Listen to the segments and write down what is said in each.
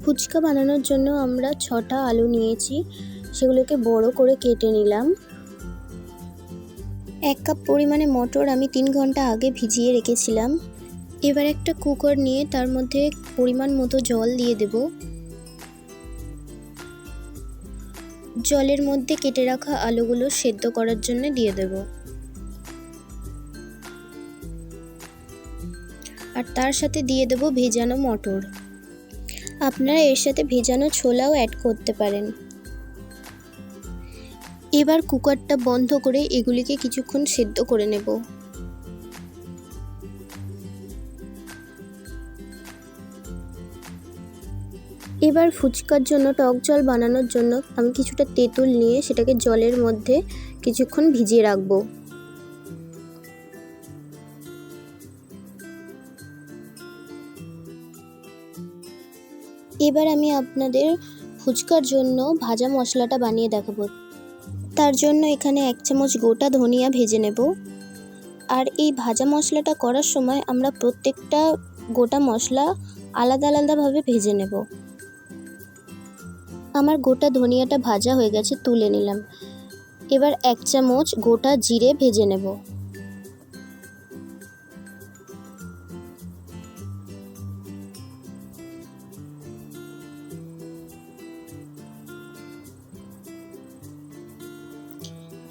ফুচকা বানানোর জন্য আমরা 6টা আলু নিয়েছি, সেগুলোকে বড় করে কেটে নিলাম। 1 কাপ পরিমাণে মটর আমি 3 ঘন্টা আগে ভিজিয়ে রেখেছিলাম। এবার একটা কুকার নিয়ে তার মধ্যে পরিমাণ মতো জল দিয়ে দেব। জলের মধ্যে কেটে রাখা আলুগুলো সেদ্ধ করার জন্য দিয়ে দেব। আর তার সাথে দিয়ে দেব ভেজানো মটর। আপনারা এর সাথে ভেজানো ছোলাও অ্যাড করতে পারেন। এবার কুকারটা বন্ধ করে এগুলিকে কিছুক্ষণ সেদ্ধ করে নেব। এবার ফুচকার জন্য টক জল বানানোর জন্য আমি কিছুটা তেঁতুল নিয়ে সেটাকে জলের মধ্যে কিছুক্ষণ ভিজিয়ে রাখবো। এবার আমি আপনাদের ফুচকার জন্য ভাজা মশলাটা বানিয়ে দেখাবো। তার জন্য এখানে 1 চামচ গোটা ধনিয়া ভেজে নেব। আর এই ভাজা মশলাটা করার সময় আমরা প্রত্যেকটা গোটা মশলা আলাদা আলাদাভাবে ভেজে নেব। আমার গোটা ধনিয়াটা ভাজা হয়ে গেছে, তুলে নিলাম। এবার 1 চামচ গোটা জিরে ভেজে নেব।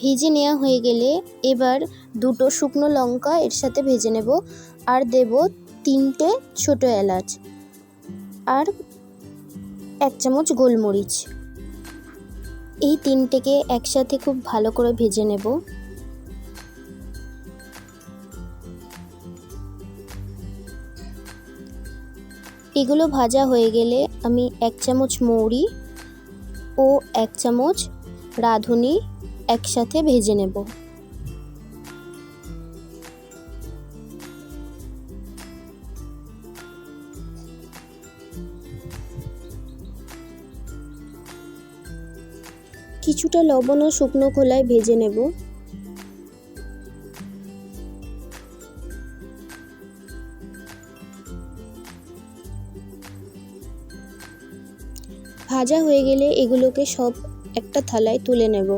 ভেজে নেওয়া হয়ে গেলে এবার 2টো শুকনো লঙ্কা এর সাথে ভেজে নেব। আর দেব 3টে ছোট এলাচ আর 1 চামচ গোলমরিচ। এই 3টেকে একসাথে খুব ভালো করে ভেজে নেব। এগুলো ভাজা হয়ে গেলে আমি 1 চামচ মৌরি ও 1 চামচ রাঁধুনি একসাথে ভেজে নেব। কিছুটা লবণ ও শুকনো খোলায় ভেজে নেব। ভাজা হয়ে গেলে এগুলোকে সব একটা থালায় তুলে নেব।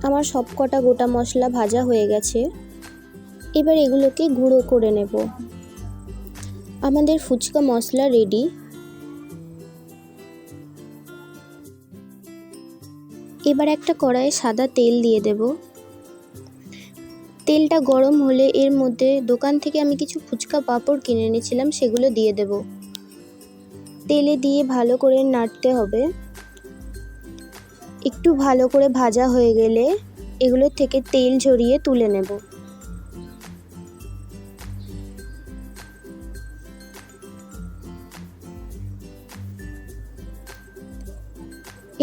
আমার সবকটা গোটা মশলা ভাজা হয়ে গেছে। এবার এগুলোকে গুঁড়ো করে নেব। আমাদের ফুচকা মশলা রেডি। এবার একটা কড়াইয়ে সাদা তেল দিয়ে দেব। তেলটা গরম হলে এর মধ্যে দোকান থেকে আমি কিছু ফুচকা পাঁপড় কিনে এনেছিলাম, সেগুলো দিয়ে দেব। তেলে দিয়ে ভালো করে নাড়তে হবে। একটু ভালো করে ভাজা হয়ে গেলে এগুলোর থেকে তেল ঝরিয়ে তুলে নেব।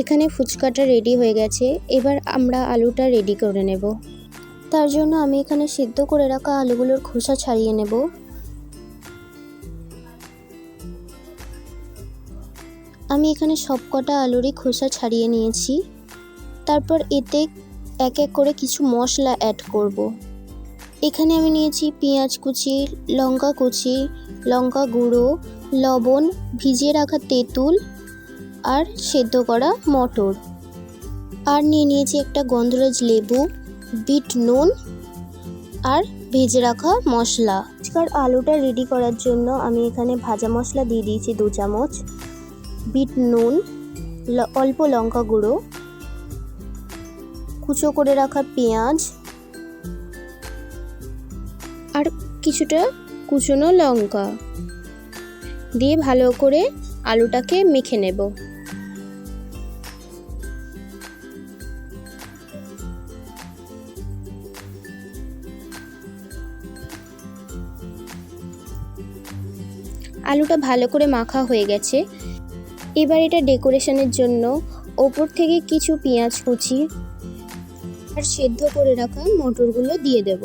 এখানে ফুচকাটা রেডি হয়ে গেছে। এবার আমরা আলুটা রেডি করে নেব। তার জন্য আমি এখানে সিদ্ধ করে রাখা আলুগুলোর খোসা ছাড়িয়ে নেব। আমি এখানে সবকটা আলুরই খোসা ছাড়িয়ে নিয়েছি। তারপর এতে এক এক করে কিছু মশলা অ্যাড করব। এখানে আমি নিয়েছি পেঁয়াজ কুচি, লঙ্কা কুচি, লঙ্কা গুঁড়ো, লবণ, ভিজিয়ে রাখা তেঁতুল আর সেদ্ধ করা মটর। আর নিয়ে নিয়েছি একটা গন্ধরাজ লেবু, বিট নুন আর ভেজে রাখা মশলা। আজকাল আলুটা রেডি করার জন্য আমি এখানে ভাজা মশলা দিয়ে দিয়েছি 2 চামচ, বিট নুন, অল্প লঙ্কা গুঁড়ো, কুচো করে রাখা পেঁয়াজ আর কিছুটা কুচনো লঙ্কা দিয়ে ভালো করে আলুটাকে মেখে নেব। আলুটা ভালো করে মাখা হয়ে গেছে। এবার এটা ডেকোরেশনের জন্য ওপর থেকে কিছু পেঁয়াজ কুচি আর সেদ্ধ করে রাখা মটরগুলো দিয়ে দেব।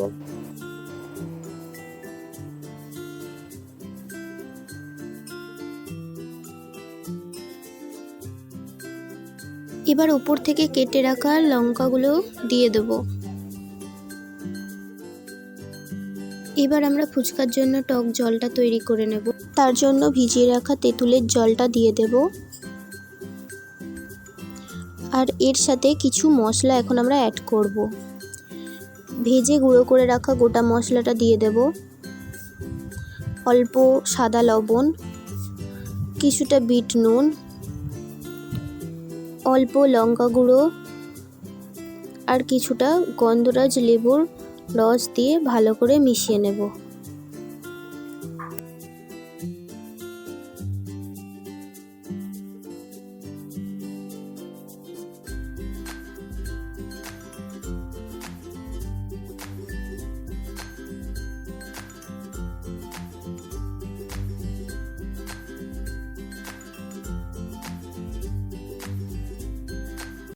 এবার উপর থেকে কেটে রাখা লঙ্কাগুলো দিয়ে দেব। এবার আমরা ফুচকার জন্য টক জলটা তৈরি করে নেব। তার জন্য ভিজিয়ে রাখা তেঁতুলের জলটা দিয়ে দেব। আর এর সাথে কিছু মশলা এখন আমরা অ্যাড করব। ভেজে গুঁড়ো করে রাখা গোটা মশলাটা দিয়ে দেব, অল্প সাদা লবণ, কিছুটা বিট নুন, অল্প লঙ্কা গুঁড়ো আর কিছুটা গন্ধরাজ লেবুর রস দিয়ে ভালো করে মিশিয়ে নেব।